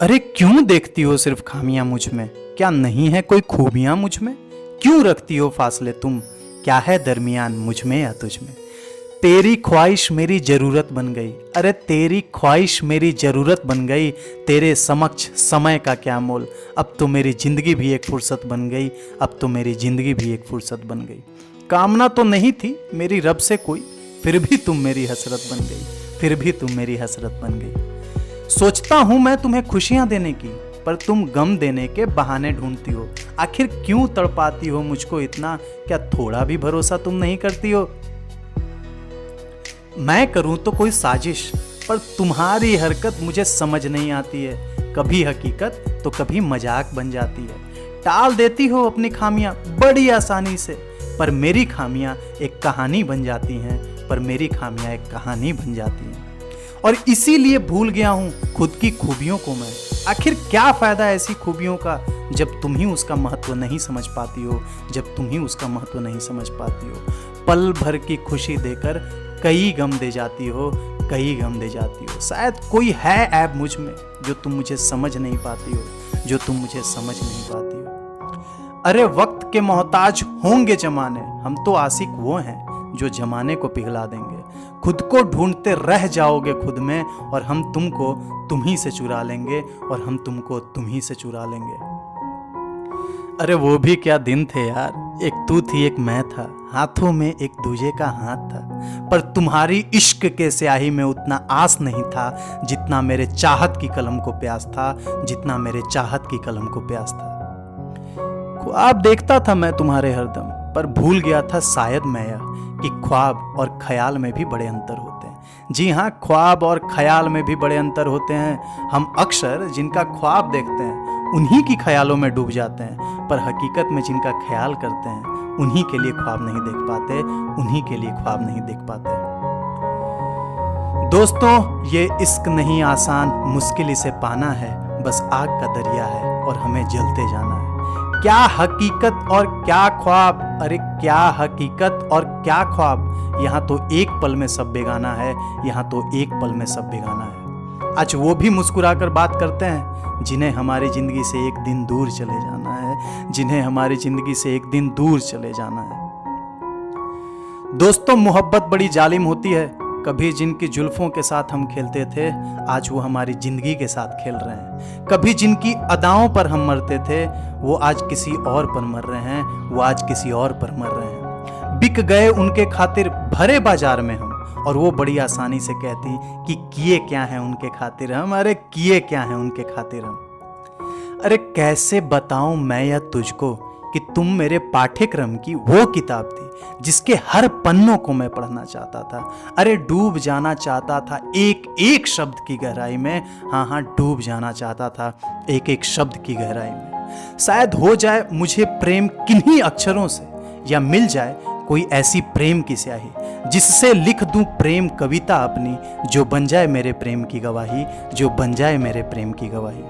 अरे क्यों देखती हो सिर्फ खामियां मुझ में? क्या नहीं है कोई खूबियां मुझ में? क्यों रखती हो फासले तुम? क्या है दरमियान मुझ में या तुझ में? तेरी ख्वाहिश मेरी जरूरत बन गई। अरे तेरी ख्वाहिश मेरी जरूरत बन गई। तेरे समक्ष समय का क्या मोल? अब तो मेरी जिंदगी भी एक फुर्सत बन गई। अब तो मेरी जिंदगी भी एक फुर्सत बन गई। कामना तो नहीं थी मेरी रब से कोई, फिर भी तुम मेरी हसरत बन गई। फिर भी तुम मेरी हसरत बन गई। सोचता हूं मैं तुम्हें खुशियां देने की, पर तुम गम देने के बहाने ढूंढती हो। आखिर क्यों तड़पाती हो मुझको इतना? क्या थोड़ा भी भरोसा तुम नहीं करती हो? मैं करूं तो कोई साजिश, पर तुम्हारी हरकत मुझे समझ नहीं आती है। कभी हकीकत तो कभी मजाक बन जाती है। टाल देती हो अपनी खामियां बड़ी आसानी से, पर मेरी खामियां एक कहानी बन जाती हैं। पर मेरी खामियां एक कहानी बन जाती हैं। और इसीलिए भूल गया हूं खुद की खूबियों को मैं। आखिर क्या फायदा ऐसी खूबियों का जब तुम ही उसका महत्व नहीं समझ पाती हो, जब तुम ही उसका महत्व नहीं समझ पाती हो। पल भर की खुशी देकर कई गम दे जाती हो, कई गम दे जाती हो। शायद कोई है ऐब मुझ में जो तुम मुझे समझ नहीं पाती हो, जो तुम मुझे समझ नहीं पाती हो। अरे वक्त के मोहताज होंगे जमाने, हम तो आशिक वो हैं जो जमाने को पिघला देंगे। खुद को ढूंढते रह जाओगे खुद में, और हम तुमको तुम ही से चुरा लेंगे, और हम तुमको तुम ही से चुरा लेंगे। अरे वो भी क्या दिन थे यार, एक तू थी एक मैं था, हाथों में एक दूजे का हाथ था। पर तुम्हारी इश्क के स्याही में उतना आस नहीं था जितना मेरे चाहत की कलम को प्यास था, जितना मेरे चाहत की कलम को प्यास था। ख्वाब देखता था मैं तुम्हारे हरदम, पर भूल गया था शायद मैं यह कि ख्वाब और ख्याल में भी बड़े अंतर होते हैं। जी हाँ, ख्वाब और ख्याल में भी बड़े अंतर होते हैं। हम अक्सर जिनका ख्वाब देखते हैं उन्हीं की ख्यालों में डूब जाते हैं, पर हकीकत में जिनका ख्याल करते हैं उन्हीं के लिए ख्वाब नहीं देख पाते, उन्हीं के लिए ख्वाब नहीं देख पाते। दोस्तों, ये इश्क नहीं आसान, मुश्किल इसे पाना है। बस आग का दरिया है और हमें जलते जाना है। क्या हकीकत और क्या ख्वाब, अरे क्या हकीकत और क्या ख्वाब। यहाँ तो एक पल में सब बेगाना है, यहाँ तो एक पल में सब बेगाना है। आज वो भी मुस्कुराकर बात करते हैं जिन्हें हमारी जिंदगी से एक दिन दूर चले जाना है, जिन्हें हमारी जिंदगी से एक दिन दूर चले जाना है। दोस्तों, मोहब्बत बड़ी जालिम होती है। कभी जिनकी जुल्फों के साथ हम खेलते थे, आज वो हमारी जिंदगी के साथ खेल रहे हैं। कभी जिनकी अदाओं पर हम मरते थे, वो आज किसी और पर मर रहे हैं, वो आज किसी और पर मर रहे हैं। बिक गए उनके खातिर भरे बाजार में हम, और वो बड़ी आसानी से कहती कि किए क्या है उनके खातिर हम। अरे किए क्या है उनके खातिर हम। अरे कैसे बताऊं मैं या तुझको कि तुम मेरे पाठ्यक्रम की वो किताब थी जिसके हर पन्नों को मैं पढ़ना चाहता था। अरे डूब जाना चाहता था एक एक शब्द की गहराई में। हाँ हाँ, डूब जाना चाहता था एक एक शब्द की गहराई में। शायद हो जाए मुझे प्रेम किन्हीं अक्षरों से, या मिल जाए कोई ऐसी प्रेम की स्याही जिससे लिख दूं प्रेम कविता अपनी, जो बन जाए मेरे प्रेम की गवाही, जो बन जाए मेरे प्रेम की गवाही।